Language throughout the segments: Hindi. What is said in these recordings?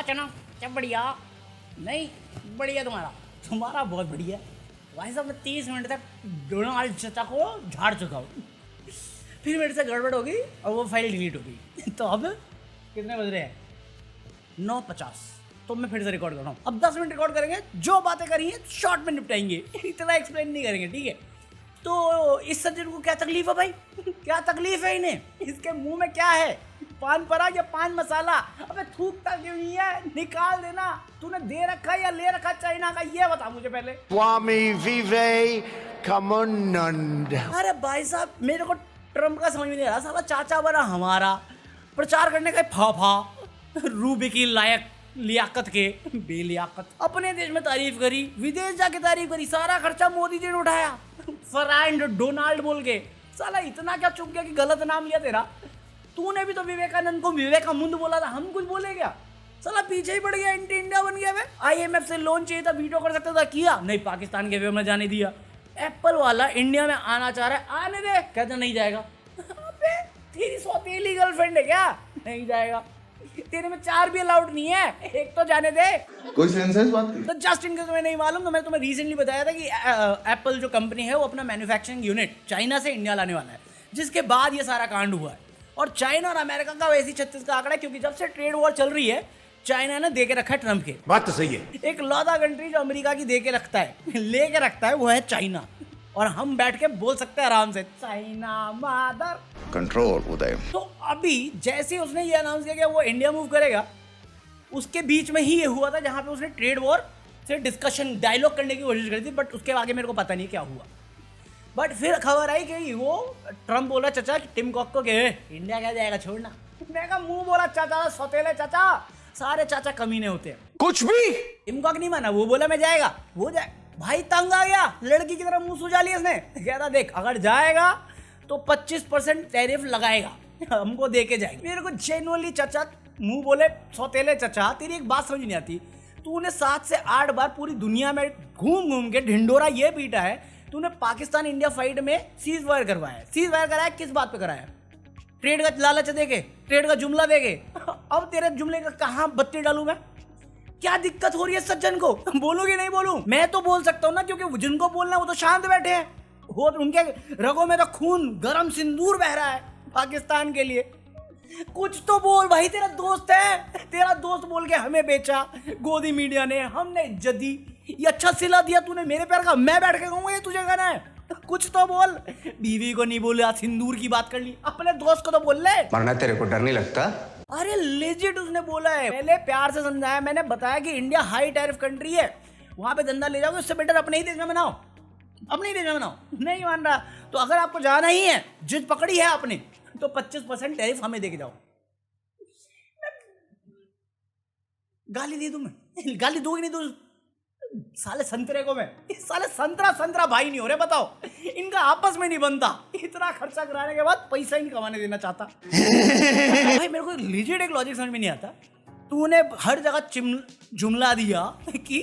चना क्या बढ़िया। नहीं बढ़िया तुम्हारा बहुत बढ़िया। भाई साहब मैं 30 मिनट तक डोनाल्ड चचा को झाड़ चुका हूँ, फिर मेरे से गड़बड़ हो गई और वो फाइल डिलीट हो गई। तो अब कितने बज रहे हैं? 9:50। तो मैं फिर से रिकॉर्ड कर रहा हूँ। अब 10 मिनट रिकॉर्ड करेंगे, जो बातें करी हैं शॉर्ट में निपटाएंगे, इतना एक्सप्लेन नहीं करेंगे, ठीक है? तो इस सज्जन को क्या तकलीफ है भाई? क्या तकलीफ है इन्हें? इसके मुंह में क्या है? पान पराग या पान मसाला? अबे थूकता क्यों नहीं है? निकाल देना। तूने दे रखा या ले रखा चाइना का, ये बता मुझे पहले। स्वामी विवेकानंद। अरे भाई साहब मेरे को ट्रम्प का समझ में नहीं आ रहा। साला चाचा बना हमारा, प्रचार करने का फाफा, रूबी की लायक लियाकत के बेलियाकत। अपने देश में तारीफ करी, विदेश जाके तारीफ करी, सारा खर्चा मोदी जी ने उठाया, फराइंड डोनाल्ड बोल के। साला इतना क्या चुप गया कि गलत नाम लिया तेरा? तूने भी तो विवेकानंद को विवेकामुंद बोला था, हम कुछ बोले क्या? साला पीछे ही पड़ गया, एंटी इंडिया बन गया। वे IMF से लोन चाहिए था, वीटो कर सकता था, किया नहीं, पाकिस्तान के वे में जाने दिया। एप्पल वाला इंडिया में आना चाह रहा है, आने दे, कहते नहीं जाएगा। अबे तेरी सौतेली गर्लफ्रेंड है क्या? नहीं जाएगा। तेरे में 4 भी अलाउड नहीं है, एक तो जाने दे। कोई सेंस है इस बात की? तो जस्ट इनके तुम्हें नहीं मालूम, तो मैं तुम्हें रिसेंटली बताया था कि एप्पल जो कंपनी है वो अपना मैन्युफैक्चरिंग यूनिट चाइना से इंडिया लाने वाला है, जिसके बाद ये सारा कांड हुआ है। और चाइना और अमेरिका का वैसे 36 का आंकड़ा है, क्योंकि जब से ट्रेड वॉर चल रही है चाइना ने दे के रखा है ट्रम्प के। बात तो सही है। एक लौता कंट्री जो अमेरिका की दे के रखता है, लेके रखता है, वो है चाइना। और हम बैठ के बोल सकते हैं आराम से, चाइना मादर कंट्रोल उदय। तो अभी जैसे उसने ये अनाउंस किया कि वो इंडिया मूव करेगा, उसके बीच में ही ये हुआ था जहां पे उसने ट्रेड वॉर से डिस्कशन डायलॉग करने की कोशिश करी थी, बट उसके आगे मेरे को पता नहीं क्या हुआ। बट फिर खबर आई कि वो ट्रम्प बोला चाचा टिम कॉक को कि इंडिया क्या जाएगा, छोड़ना। मैं कहा मुंह बोला चाचा, सौतेले चाचा, सारे चाचा कमीने होते हैं। कुछ भी टिम कॉक नहीं माना, वो बोला मैं जाएगा, वो जाए। भाई तंग आ गया, लड़की की तरह मुंह सुझा लिया उसने। कहता देख अगर जाएगा तो 25% टैरिफ लगाएगा, हमको दे के जाएगा। मेरे को जेन्युइनली चाचा मुंह बोले सौतेले चाचा, तेरी एक बात समझ नहीं आती। तूने 7 से 8 बार पूरी दुनिया में घूम घूम के ढिंडोरा ये पीटा है, तूने पाकिस्तान इंडिया फाइट में सीज फायर करवाया। सीज फायर कराया किस बात पे कराया? ट्रेड का लालच देके, ट्रेड का जुमला देके। अब तेरे जुमले का कहां बत्ती डालूं मैं? क्या दिक्कत हो रही है सज्जन को? बोलूं कि नहीं बोलूं? मैं तो बोल सकता हूं ना, क्योंकि जिनको बोलना है वो तो शांत बैठे हैं, वो उनके रगों में तो खून गरम सिंदूर बह रहा है पाकिस्तान के लिए। कुछ तो बोल भाई, तेरा दोस्त है, तेरा दोस्त बोल के हमें बेचा गोदी मीडिया ने, हमने इज्जत दी, ये अच्छा सिला दिया तूने मेरे पैर का, मैं बैठ के कहूंगा ये तुझे कहना है? कुछ तो बोल। बीवी को नहीं बोला, सिंदूर की बात कर ली, अपने दोस्त को तो बोल ले। मरना तेरे को डर नहीं लगता? अरे लेजिट उसने बोला है, पहले प्यार से समझाया। मैंने बताया कि इंडिया हाई टैरिफ कंट्री है, वहां पे धंधा ले जाओगे, उससे बेटर अपने ही देश में बनाओ, अपने ही देश में बनाओ। नहीं मान रहा तो अगर आपको जाना ही है, जिद पकड़ी है आपने, तो 25% टैरिफ हमें दे के जाओ। गाली दी तुम्हें, गाली दूंगी नहीं तू साले संतरे को मैं। साले संतरा भाई नहीं हो रहे, बताओ इनका आपस में नहीं बनता। इतना खर्चा कराने के बाद पैसा ही नहीं कमाने देना चाहता। भाई मेरे को लिजिट एक लॉजिक समझ में नहीं आता। तूने हर जगह जुमला दिया कि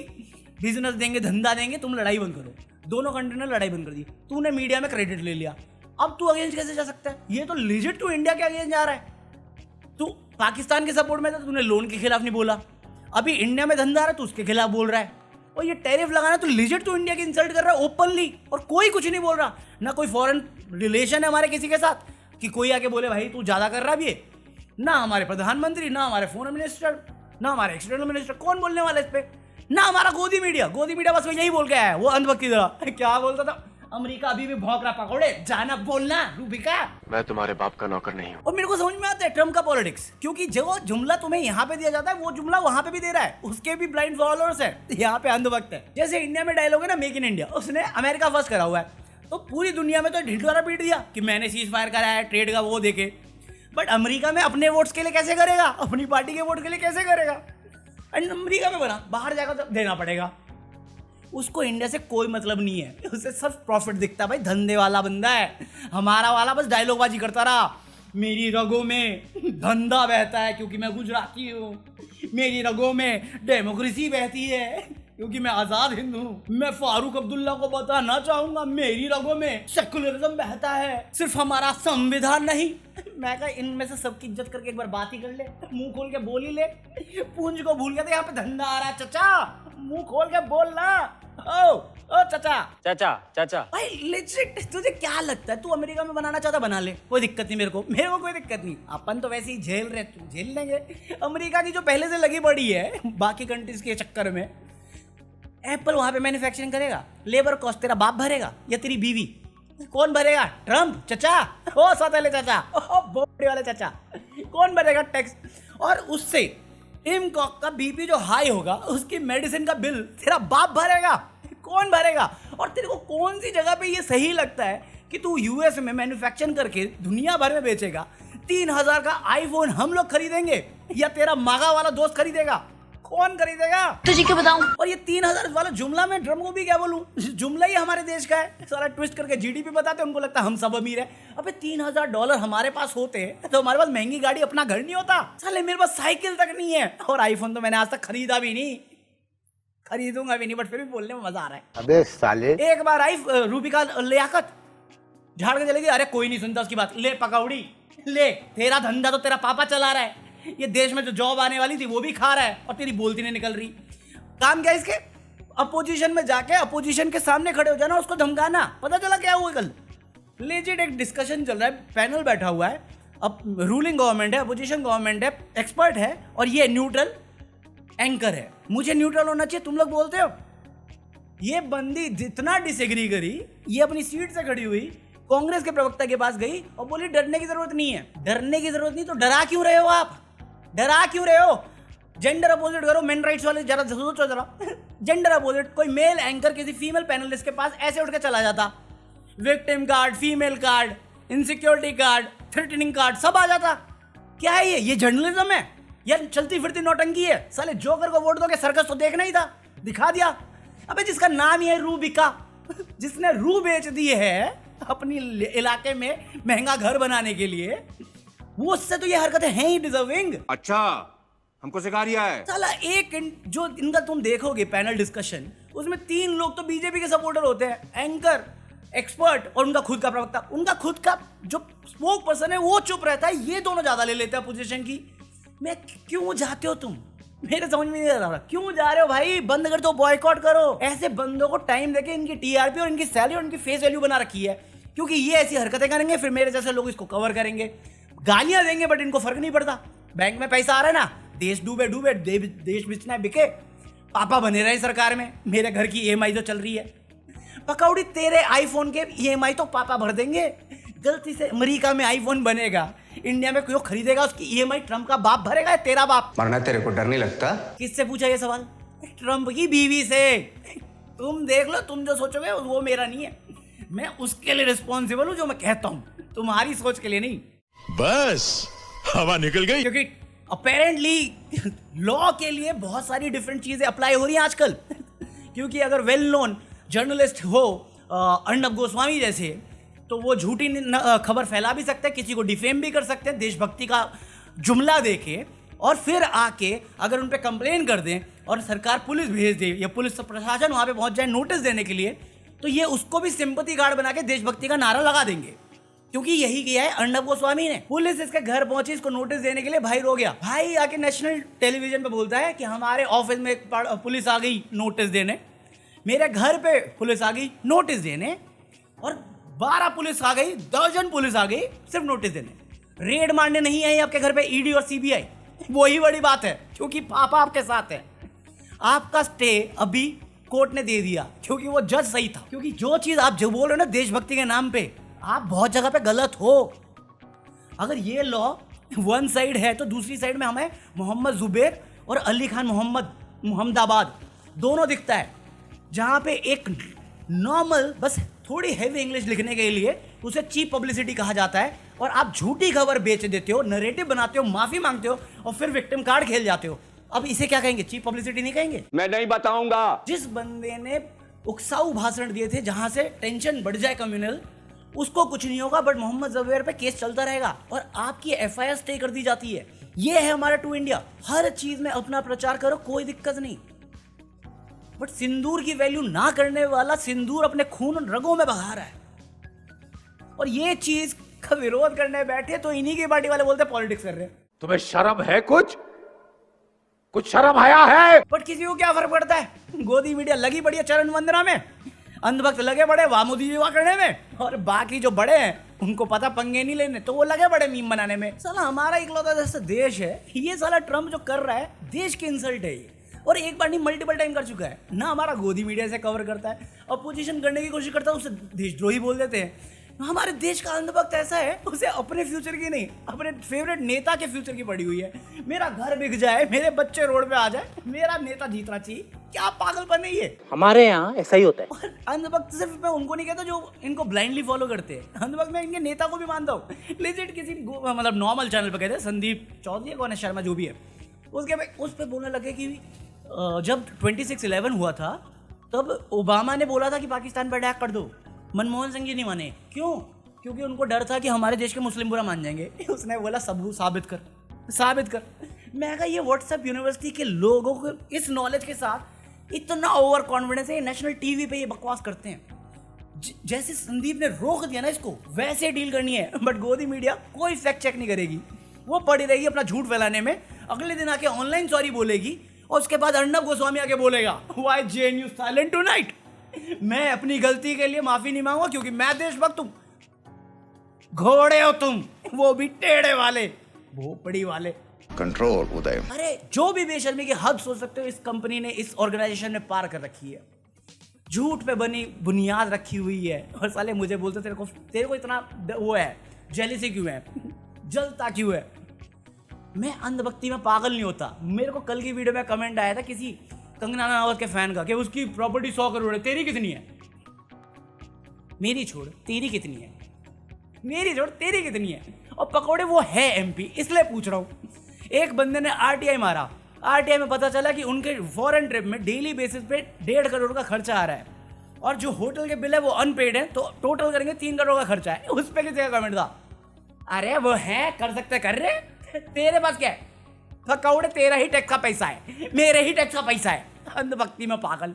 बिजनेस देंगे, धंधा देंगे, तुम लड़ाई बंद करो। दोनों कंट्री ने लड़ाई बंद कर दी, तूने मीडिया में क्रेडिट ले लिया। अब तू अगेंस्ट कैसे जा सकता है? ये तो लिजिट तू इंडिया के अगेंस्ट जा रहा है। तू पाकिस्तान के सपोर्ट में था, तूने लोन के खिलाफ नहीं बोला। अभी इंडिया में धंधा आ रहा है, तू उसके खिलाफ बोल रहा है। और ये टैरिफ लगाना तो लिजिट तू इंडिया की इंसल्ट कर रहा है ओपनली, और कोई कुछ नहीं बोल रहा। ना कोई फॉरेन रिलेशन है हमारे किसी के साथ कि कोई आके बोले भाई तू ज्यादा कर रहा है। ये ना हमारे प्रधानमंत्री, ना हमारे फॉरेन मिनिस्टर, ना हमारे एक्सटर्नल मिनिस्टर, कौन बोलने वाला इस पे? ना हमारा गोदी मीडिया बस वो यही बोल के आया। वो अंधभक्त की तरह क्या बोलता था, अमेरिका अभी भी भौंक रहा, पकौड़े जाना बोलना रूबिका। मैं तुम्हारे बाप का नौकर नहीं हूँ। और मेरे को समझ में आता है ट्रम्प का पॉलिटिक्स, क्योंकि जो जुमला तुम्हें यहाँ पे दिया जाता है वो जुमला वहां पे भी दे रहा है। उसके भी ब्लाइंड फॉलोअर्स है, यहाँ पे अंधभक्त है। जैसे इंडिया में डायलॉग है ना मेक इन इंडिया, उसने अमेरिका फर्स्ट करा हुआ है, तो पूरी दुनिया में तो ढिंढोरा पीट दिया कि मैंने सीज फायर कराया है ट्रेड का, वो देखे। बट अमेरिका में अपने वोट्स के लिए कैसे करेगा? अपनी पार्टी के वोट के लिए कैसे करेगा? एंड अमेरिका में बना, बाहर जाकर तो देना पड़ेगा। उसको इंडिया से कोई मतलब नहीं है, उसे सब प्रॉफिट दिखता है। भाई धंधे वाला बंदा है, हमारा वाला बस डायलॉगबाजी करता रहा। मेरी रगों में धंधा बहता है क्योंकि मैं गुजराती हूँ, मेरी रगों में डेमोक्रेसी बहती है क्योंकि मैं आजाद हिंद हूँ। मैं फारूक अब्दुल्ला को बताना चाहूंगा, मेरी रगों में सेकुलरिज्म बहता है। सिर्फ हमारा संविधान नहीं, मैं कहा इनमें से सबकी इज्जत करके एक बार बात ही कर ले, मुंह खोल के बोल ही ले। पूंज को भूल गया था, यहाँ पे धंधा आ रहा है चाचा, मुंह खोल के बोल ना। ओ चाचा चाचा भाई लेजिट तुझे क्या लगता है, तू अमेरिका में बनाना चाहता बना ले, कोई दिक्कत नहीं मेरे को कोई दिक्कत नहीं, अपन तो वैसे ही झेल रहे, झेल लेंगे। अमेरिका की जो पहले से लगी पड़ी है बाकी कंट्रीज के चक्कर में, एप्पल वहां पे मैन्युफैक्चरिंग करेगा, लेबर कॉस्ट तेरा बाप भरेगा या तेरी बीवी, कौन भरेगा? ट्रम्प चाचा, ओ सौतेले चाचा, ओ बोबड़े वाले चाचा, कौन भरेगा टैक्स? और उससे टिम कॉक का बीपी जो हाई होगा, उसकी मेडिसिन का बिल तेरा बाप भरेगा, कौन भरेगा? और तेरे को कौन सी जगह पे ये सही लगता है कि तू यूएस में मैन्युफैक्चरिंग करके दुनिया भर में बेचेगा? 3000 का आईफोन हम लोग खरीदेंगे या तेरा मागा वाला दोस्त खरीदेगा? कौन खरीदेगा? तुझे क्यों बताऊं? और ये 3000 वाला जुमला मैं ड्रम को भी क्या बोलूं, जुमला ही हमारे देश का है, सारा ट्विस्ट करके जीडीपी बताते हैं, उनको लगता है हम सब अमीर है। अबे $3000 हमारे पास होते तो हमारे पास महंगी गाड़ी, अपना घर नहीं होता साले, मेरे पास साइकिल तक नहीं है, और आईफोन तो मैंने आज तक खरीदा भी नहीं, खरीदूंगा भी नहीं, बट फिर भी बोलने में मजा आ रहा है। अबे साले, एक बार आई रूबिका लियाकत झाड़ के चलेगी, अरे कोई नहीं सुनता उसकी बात, ले पकौड़ी ले, तेरा धंधा तो तेरा पापा चला रहा है, ये देश में जो जॉब आने वाली थी वो भी खा रहा है, और तेरी बोलती नहीं निकल रही। काम क्या इसके? अपोजिशन में जाके अपोजिशन के सामने खड़े हो जाना, उसको धमकाना। पता चला क्या हुआ कल? लेजिट एक डिस्कशन चल रहा है, पैनल बैठा हुआ है, अब रूलिंग गवर्नमेंट है, अपोजिशन गवर्नमेंट है, एक्सपर्ट है, और ये न्यूट्रल एंकर है। मुझे न्यूट्रल होना चाहिए, तुम लोग बोलते हो। ये बंदी जितना डिसएग्री करी, ये अपनी सीट से खड़ी हुई, कांग्रेस के प्रवक्ता के पास गई और बोली डरने की जरूरत नहीं है। डरने की जरूरत नहीं तो डरा क्यों रहे हो आप? डरा क्यों रहे हो? जेंडर अपोजिट करो, मेन राइट्स वाले जरा सोचो जरा। जेंडर अपोजिट कोई मेल एंकर किसी फीमेल पैनलिस्ट के पास ऐसे उठ के चला जाता, victim card, female card, insecurity card, threatening card सब आ जाता। क्या है ये जर्नलिज्म है या चलती फिरती नौटंकी है? साले जोकर को वोट दोगे, सर्कस तो देखना ही था, दिखा दिया। अबे जिसका नाम ही है रूबिका, जिसने रू बेच दी है अपनी इलाके में महंगा घर बनाने के लिए, वो उससे तो ये हरकतें हैं ही डिजर्विंग। अच्छा, हमको सिखा रिया है। साला जो इनका तुम देखोगे पैनल डिस्कशन, उसमें 3 लोग तो बीजेपी के सपोर्टर होते हैं, एंकर, एक्सपर्ट और उनका खुद का प्रवक्ता। उनका खुद का जो स्पोक पर्सन है वो चुप रहता है, ये दोनों ज्यादा ले लेते हैं पोजीशन की। मैं क्यों जाते हो तुम? मेरे समझ में नहीं आ रहा क्यों जा रहे हो भाई? बंद कर दो, बॉयकॉट करो। ऐसे बंदों को टाइम देके इनकी टीआरपी और इनकी सैलरी और इनकी फेस वैल्यू बना रखी है, क्योंकि ये ऐसी हरकतें करेंगे, फिर मेरे जैसे लोग इसको कवर करेंगे, गालियां देंगे, बट इनको फर्क नहीं पड़ता। बैंक में पैसा आ रहा है ना, देश डूबे डूबे, देश बिचना बिके, पापा बने रहे सरकार में, मेरे घर की ईएमआई तो चल रही है। पकौड़ी तेरे आईफोन के ईएमआई तो पापा भर देंगे। गलती से अमेरिका में आईफोन बनेगा, इंडिया में कोई खरीदेगा, उसकी ईएमआई ट्रम्प का बाप भरेगा या तेरा बाप? मरना तेरे को डर नहीं लगता? किससे पूछा ये सवाल? ट्रम्प की बीवी से। तुम देख लो, तुम जो सोचोगे वो मेरा नहीं है, मैं उसके लिए रिस्पॉन्सिबल हूं जो मैं कहता हूं, तुम्हारी सोच के लिए नहीं। बस हवा निकल गई। क्योंकि अपेरेंटली लॉ के लिए बहुत सारी डिफरेंट चीजें अप्लाई हो रही हैं आजकल। क्योंकि अगर वेल नोन जर्नलिस्ट हो अर्णब गोस्वामी जैसे, तो वो झूठी खबर फैला भी सकते हैं, किसी को डिफेम भी कर सकते हैं देशभक्ति का जुमला देके, और फिर आके अगर उन पर कंप्लेन कर दें और सरकार पुलिस भेज दे या पुलिस प्रशासन वहां पे पहुंच जाए नोटिस देने के लिए, तो ये उसको भी सिंपैथी कार्ड बना के देशभक्ति का नारा लगा देंगे। क्योंकि यही किया है अर्णब गोस्वामी ने। पुलिस इसके घर पहुंची इसको नोटिस देने के लिए, भाई रो गया। भाई आके नेशनल टेलीविजन पे बोलता है कि हमारे ऑफिस में पुलिस आ गई नोटिस देने, मेरे घर पे पुलिस आ गई नोटिस देने, और 12 पुलिस आ गई, दर्जन पुलिस आ गई सिर्फ नोटिस देने। रेड मारने नहीं आई आपके घर पे ईडी और सीबीआई, वही बड़ी बात है, क्योंकि पापा आपके साथ है। आपका स्टे अभी कोर्ट ने दे दिया क्योंकि वो जज सही था। क्योंकि जो चीज आप जो बोल रहे हो ना देशभक्ति के नाम पे, आप बहुत जगह पे गलत हो। अगर ये लॉ वन साइड है तो दूसरी साइड में हमें मोहम्मद जुबैर और अली खान मोहम्मदाबाद दोनों दिखता है, जहां पे एक नॉर्मल बस थोड़ी हैवी इंग्लिश लिखने के लिए उसे चीप पब्लिसिटी कहा जाता है, और आप झूठी खबर बेच देते हो, नरेटिव बनाते हो, माफी मांगते हो, और फिर विक्टिम कार्ड खेल जाते हो। अब इसे क्या कहेंगे? चीप पब्लिसिटी नहीं कहेंगे? मैं नहीं बताऊंगा। जिस बंदे ने उकसाऊ भाषण दिए थे जहां से टेंशन बढ़ जाए कम्युनल, उसको कुछ नहीं होगा, बट मोहम्मद जुबैर पे केस चलता रहेगा और आपकी एफआईआर स्टे कर दी जाती है। ये है हमारा टू इंडिया। हर चीज में अपना प्रचार करो, कोई दिक्कत नहीं, बट सिंदूर की वैल्यू ना करने वाला सिंदूर अपने खून रगों में बहा रहा है। और ये चीज का विरोध करने बैठे तो इन्हीं की पार्टी वाले बोलते पॉलिटिक्स कर रहे हैं। तुम्हें शर्म है कुछ शर्म आया है? बट किसी को क्या फर्क पड़ता है? गोदी मीडिया लगी पड़ी है चरण वंदना में, अंधभक्त लगे बड़े वामुदी विवाह करने में, और बाकी जो बड़े हैं उनको पता पंगे नहीं लेने तो वो लगे बड़े मीम बनाने में। साला हमारा इकलौता जैसा देश है, ये साला ट्रम्प जो कर रहा है देश की इंसल्ट है ये, और एक बार नहीं मल्टीपल टाइम कर चुका है ना। हमारा गोदी मीडिया से कवर करता है, अपोजिशन करने की कोशिश करता है, उसे देशद्रोही बोल देते हैं। हमारे देश का अंधभक्त ऐसा है, उसे अपने फ्यूचर की नहीं अपने फेवरेट नेता के फ्यूचर की पड़ी हुई है। मेरा घर बिक जाए, मेरे बच्चे रोड पे आ जाए, मेरा नेता जीतना चाहिए। क्या पागलपन है ये? हमारे यहाँ ऐसा ही होता है। और अंधभक्त सिर्फ मैं उनको नहीं कहता जो इनको ब्लाइंडली फॉलो करते हैं, अंधभक्त मैं इनके नेता को भी मानता हूँ। लेजिट किसी मतलब नॉर्मल चैनल पे कहते हैं, संदीप चौधरी कौन है, शर्मा जो भी है, उस पर बोलने लगे कि जब 26/11 हुआ था तब ओबामा ने बोला था कि पाकिस्तान पर अटैक कर दो, मनमोहन सिंह जी नहीं माने। क्यों? क्योंकि उनको डर था कि हमारे देश के मुस्लिम बुरा मान जाएंगे। उसने बोला सबूत साबित कर। मैं कहा ये व्हाट्सएप यूनिवर्सिटी के लोगों को इस नॉलेज के साथ इतना ओवर कॉन्फिडेंस है, नेशनल टीवी पे ये बकवास करते हैं। जैसे संदीप ने रोक दिया ना इसको, वैसे डील करनी है। बट गोदी मीडिया कोई फैक्ट चेक नहीं करेगी, वो पड़ी रहेगी अपना झूठ फैलाने में। अगले दिन आके ऑनलाइन सॉरी बोलेगी और उसके बाद अर्नब गोस्वामी आके बोलेगा व्हाई जेएनयू साइलेंट टुनाइट। मैं अपनी गलती के लिए माफी नहीं मांगूंगा क्योंकि मैं देशभक्त हूं। घोड़े हो तुम, वो भी टेढ़े वाले, भोपड़ी वाले। कंट्रोल उदय। अरे जो भी बेशर्मी की हद सोच सकते हो इस कंपनी ने, इस ऑर्गेनाइजेशन ने पार कर रखी है। झूठ पे बनी बुनियाद रखी हुई है। और साले मुझे बोलते तेरे को इतना वो है, जेलिसी क्यों है, जलता क्यों है? मैं अंधभक्ति में पागल नहीं होता। मेरे को कल की वीडियो में कमेंट आया था किसी कंगना रनावत के फैन का कि उसकी प्रॉपर्टी 100 करोड़ है, तेरी कितनी है? मेरी छोड़ तेरी कितनी है? मेरी छोड़ तेरी कितनी है? और पकौड़े वो है एमपी, इसलिए पूछ रहा हूँ। एक बंदे ने आरटीआई मारा, आरटीआई में पता चला कि उनके फॉरेन ट्रिप में डेली बेसिस पे 1.5 करोड़ का खर्चा आ रहा है, और जो होटल के बिल है वो अनपेड है, तो टोटल करेंगे 3 करोड़ का खर्चा है। उस पर किसी का कमेंट था, अरे वो है कर सकते कर रहे, तेरे पास क्या है? पकौड़े तेरा ही टैक्स का पैसा है, मेरे ही टैक्स का पैसा है। अंधभक्ति में पागल।